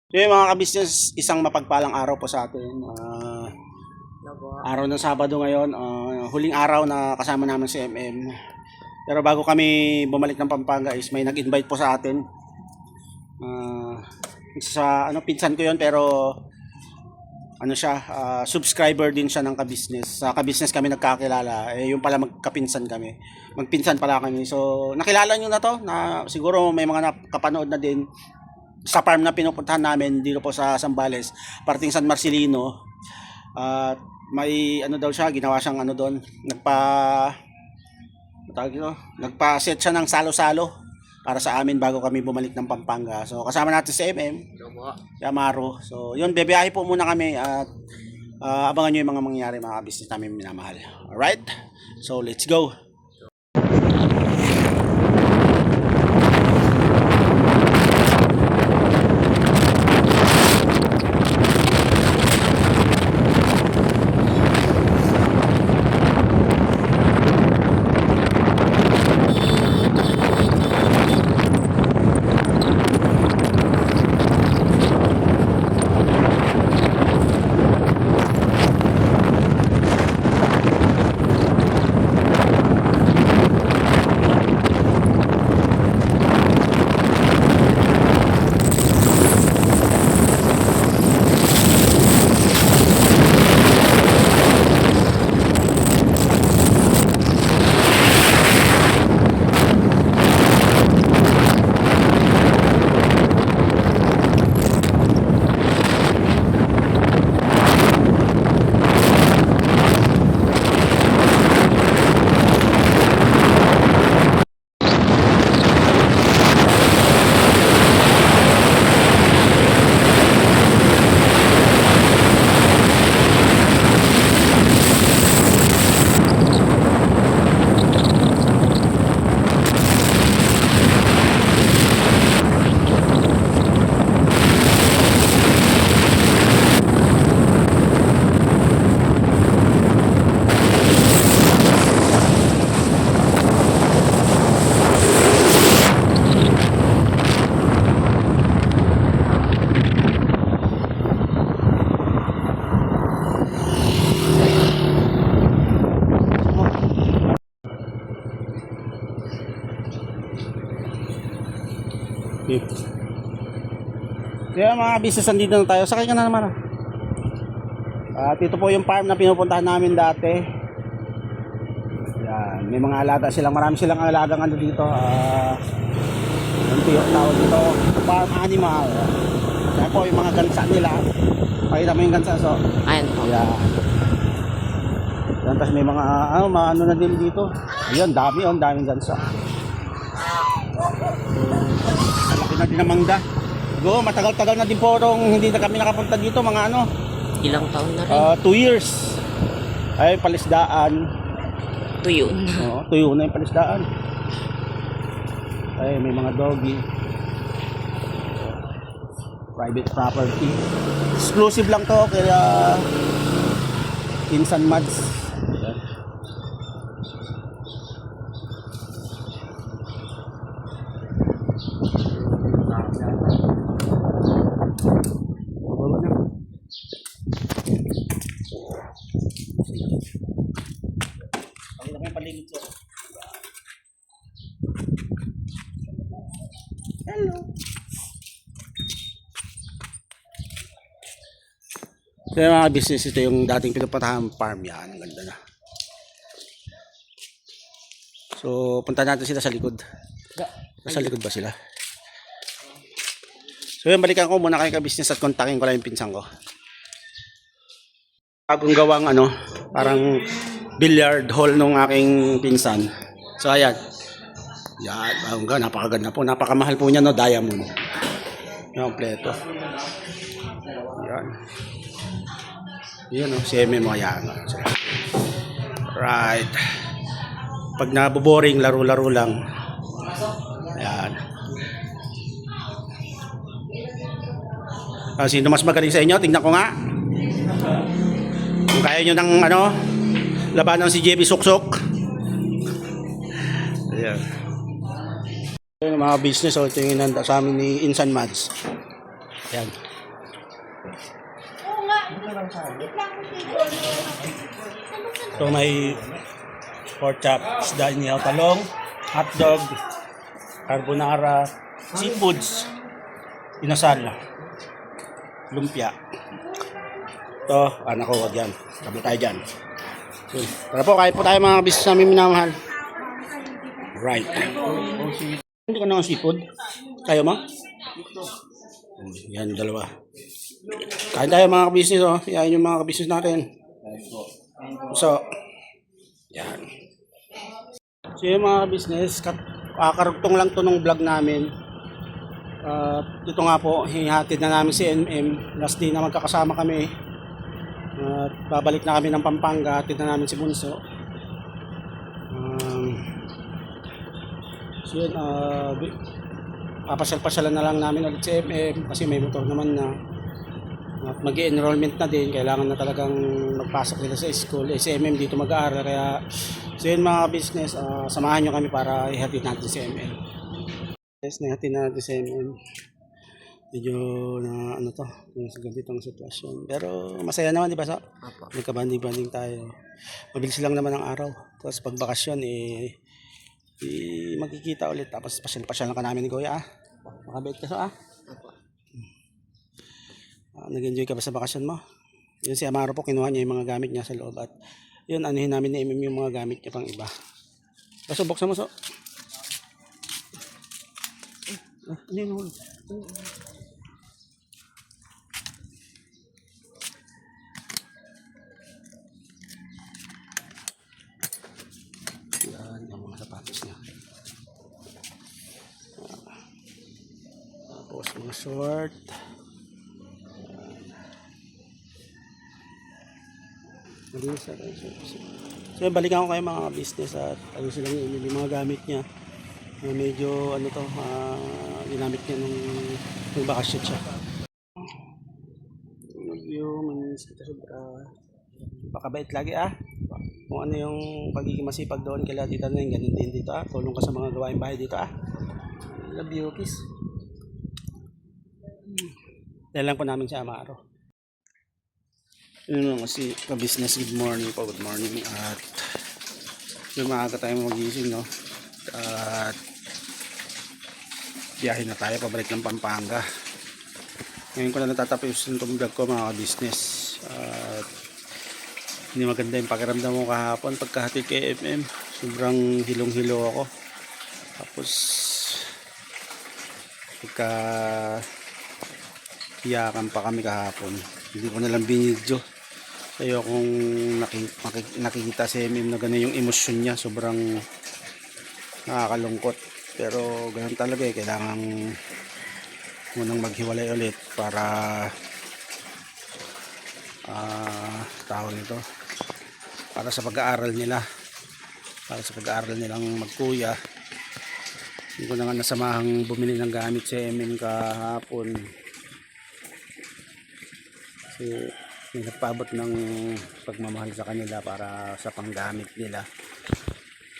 So yun mga kabisnes, isang mapagpalang araw po sa atin. Araw ng Sabado ngayon, huling araw na kasama namin si MM. Pero bago kami bumalik ng Pampanga is may nag-invite po sa atin. Sa pinsan ko yun pero siya, subscriber din siya ng kabisnes. Sa kabisnes kami nagkakilala. Yung pala magkapinsan kami. Magpinsan pala kami. So nakilala nyo na to, na siguro may mga nakapanood na din sa farm na pinupuntahan namin dito po sa Zambales, parting San Marcelino. At may daw siya, ginawa siyang doon, nagpa-set siya ng salo-salo para sa amin bago kami bumalik ng Pampanga. So kasama natin si MM Yamaro. So yun, bebiyahe po muna kami at abangan nyo yung mga mangyayari, mga business namin minamahal. Alright, so let's go. Kaya mga business, nandito na tayo. Sakay ka na naman. At ito po yung farm na pinupuntahan namin dati. Yan, may mga alaga silang, marami silang alagang dito. Yung tawag dito, farm animal. Kaya po yung mga gansa nila. Pakita mo yung gansa, so. Ayan po. Yan. Yan, tapos may mga na din dito. Ayan, daming gansa. Malaki na din ang mangga. Matagal-tagal na din po hindi na kami nakapunta dito, mga Ilang taon na rin. 2 years. Ay, palisdaan. Tuyo na. Oo, tuyo na yung palisdaan. Ay, may mga doggy. Private property. Exclusive lang to kaya Insan Mads. Ayan. Hello. So yung mga business, ito yung dating pinupuntahan farm. Yan, ang ganda na. So punta natin sila sa likod. Sa likod ba sila? So yun, balikan ko muna kayo ka-business at kontakin ko lang yung pinsan ko. Bagong gawang parang billiard hall nung aking pinsan. So ayan. Yan, napakaganda po. Napakamahal po niya, diamond. Yung kompleto. Yan. Yan si MM mo yan. Right. Pag naboboring, laro-laro lang. Yan. Sino mas magaling sa inyo? Tingnan ko nga. Kung kaya nyo ng labanan si JB Suksok. Ayan. Yung mga business, ito yung inanda sa amin ni Insan Mads. Yan. So may pork chop, isda niya, talong, hotdog, carbonara, seafoods, inasal, lumpia. Ito, anak ko, wag yan. Tabi tayo dyan. So, tara po, kain po tayo mga business namin minamahal. Right. Hindi ka na ng seafood? Kayo mo? Yan, dalawa. Kain tayo mga business, oh. Yan yung mga business natin. So, yan. So yung mga business, kakarugtong lang to ng vlog namin. Ito nga po, hihatid na namin si MM. Last day na magkakasama kami. Babalik na kami ng Pampanga, hatid na namin si Bunso. So yun, papasyal-pasyalan na lang namin ulit si MM kasi may motor naman na. At mag-enrollment na din, kailangan na talagang magpasok nila sa school. Si MM dito mag-aaral, kaya so yun mga business, samahan nyo kami para ihatid natin si MM. Yes, nahatid natin si MM. Medyo na ano to, yung sa ganitong sitwasyon. Pero masaya naman, di ba sa? Nagkabanding-banding tayo. Mabilis lang naman ang araw. Tapos pag bakasyon, magkikita ulit. Tapos pasyal-pasyal lang ka namin ni Kuya. Makabait ka sa nag-enjoy ka ba sa bakasyon mo? Yun si Amaro po, kinuha niya yung mga gamit niya sa loob. At yun, anuhin namin ni MM yung mga gamit niya pang iba. Kaso, buksan mo so. Ano yun? Yan, yung mga sapatos niya. Tapos mga short. So balikan ko kayo mga business at ano silang yung mga gamit niya. Medyo ano to, ginamit niya nung bakasyon siya. Yung sobra pakabait lagi kung ano yung pagiging masipag doon kaya dito na yung ganun din dito tulong ka sa mga gawain bahay dito love you kiss. Dahil lang po namin si Amaro. Yun kasi ka-business, good morning po, good morning. At yung maaga tayo magising, no? At biyahe na tayo pabalik ng Pampanga. Ngayon ko na natatapos yung vlog ko mga ka-business. At hindi maganda yung pakiramdam mo kahapon pagkahatid kay MM. Sobrang hilong-hilo ako. Tapos pagka hiyakan pa kami kahapon. Hindi ko nalang binidyo. Sa'yo kung nakikita si MM na gano'n yung emosyon niya, sobrang nakakalungkot. Pero gano'n talaga kailangan munang maghiwalay ulit para tawag nito, para sa pag-aaral nila, nilang magkuya. Hindi ko na nga nasamahang bumili ng gamit si MM kahapon kasi may nagpaabot ng pagmamahal sa kanila para sa panggamit nila.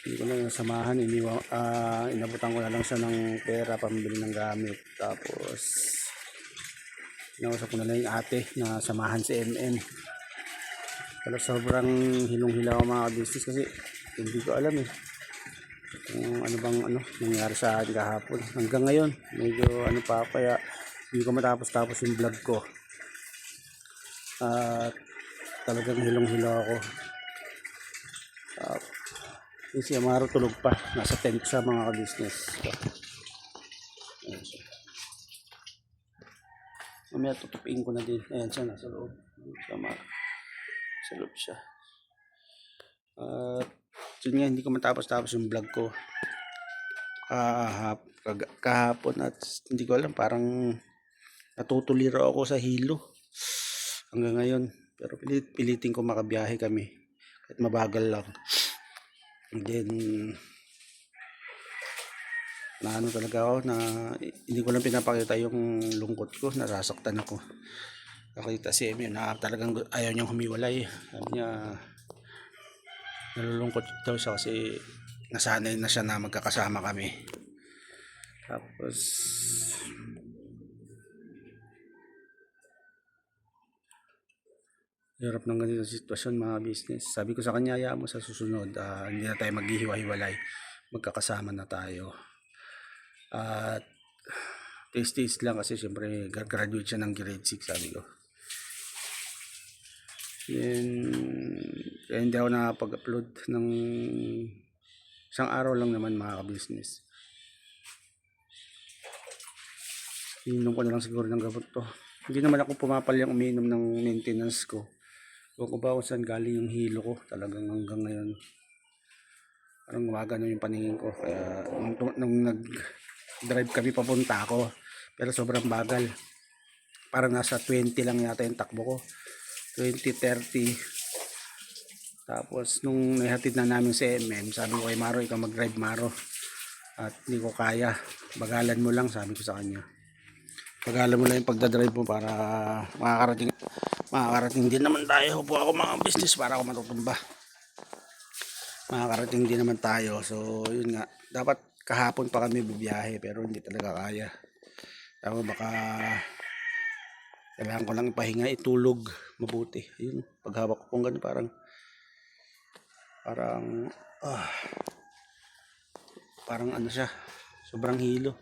Hindi ko na nasamahan, inabutan ko na lang siya ng pera pambili ng gamit. Tapos inausap ko na lang yung ate na samahan si MM. Pero sobrang hilong-hilaw mga business kasi hindi ko alam kung ano bang nangyari sa akin kahapon. Hanggang ngayon medyo pa kaya hindi ko matapos yung vlog ko. At talagang hilong-hilaw ako. Yung si Amaro tulog pa, nasa tent siya mga ka-business. Mamaya tutupiin ko na din. Ayan siya, nasa loob. Sa loob siya. Yun nga, hindi ko matapos yung vlog ko kahapon at hindi ko alam, parang natutuliro ako sa hilo hanggang ngayon. Pero pilitin ko makabiyahe kami kahit mabagal lang. And then naano talaga ako na hindi ko lang pinapakita yung lungkot ko, nasasaktan ako. Nakita si Emi na talagang ayaw niyang humiwalay. Sabi niya nalulungkot daw siya kasi nasanay na siya na magkakasama kami. Tapos Hirap ng ganitong sitwasyon mga business. Sabi ko sa kanya, hayaan mo sa susunod, hindi na tayo maghihiwa-hiwalay. Magkakasama na tayo. At taste lang kasi syempre graduate siya ng grade 6 sabi ko. Then, kaya hindi ako nakapag-upload ng isang araw lang naman mga ka-business. Inom ko na lang siguro ng gamot to. Hindi naman ako pumapalyang uminom ng maintenance ko. Ewan ko ba kung saan galing yung hilo ko. Talagang hanggang ngayon. Parang gumagano yung paningin ko. Kaya nung nag-drive kami papunta ako. Pero sobrang bagal. Parang nasa 20 lang yata yung takbo ko. 20, 30. Tapos nung nahatid na namin si MM, sabi ko kay Maro, ikaw mag-drive Maro. At hindi ko kaya. Bagalan mo lang, sabi ko sa kanya. Bagalan mo lang yung pagdadrive mo para makakarating din naman tayo. Hupo ako mga business para ako matutumba. Makakarating din naman tayo. So yun nga, dapat kahapon pa kami bibiyahe pero hindi talaga kaya. Ako baka kailangan ko lang ipahinga, itulog mabuti. Yun, paghawak ko kung gano'n parang ano siya, sobrang hilo.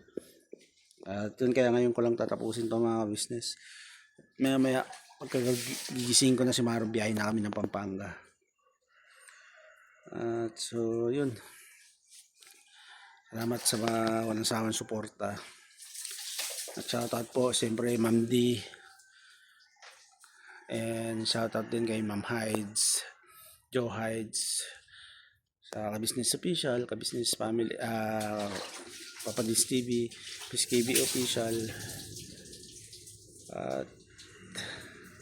At yun, kaya ngayon ko lang tatapusin to mga business. Maya pagkagising ko na si Maro, biyahe na kami ng Pampanga. At so yun, salamat sa mga walang sawang suporta. At shoutout po siyempre Ma'am D. And shoutout din kay Ma'am Hides, Joe Hides, sa Ka-Business Official, Ka-Business Family, Papadis TV, PSKB Official, at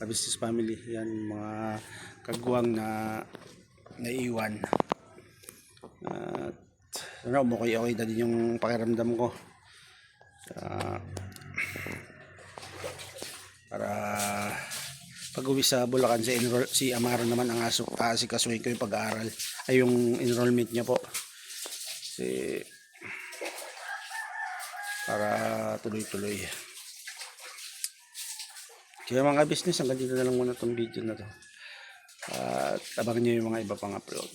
Ka-Business Family. Yan mga kagwang na naiwan. At sana okay na din yung pakiramdam ko. Para pag uwi sa Bulacan, si Amaro naman ang asikasuhin ko yung pag-aaral ay yung enrollment niya po, para tuloy-tuloy. Kaya mga business, hanggang dito na lang muna itong video na to, at abangan nyo yung mga iba pang upload.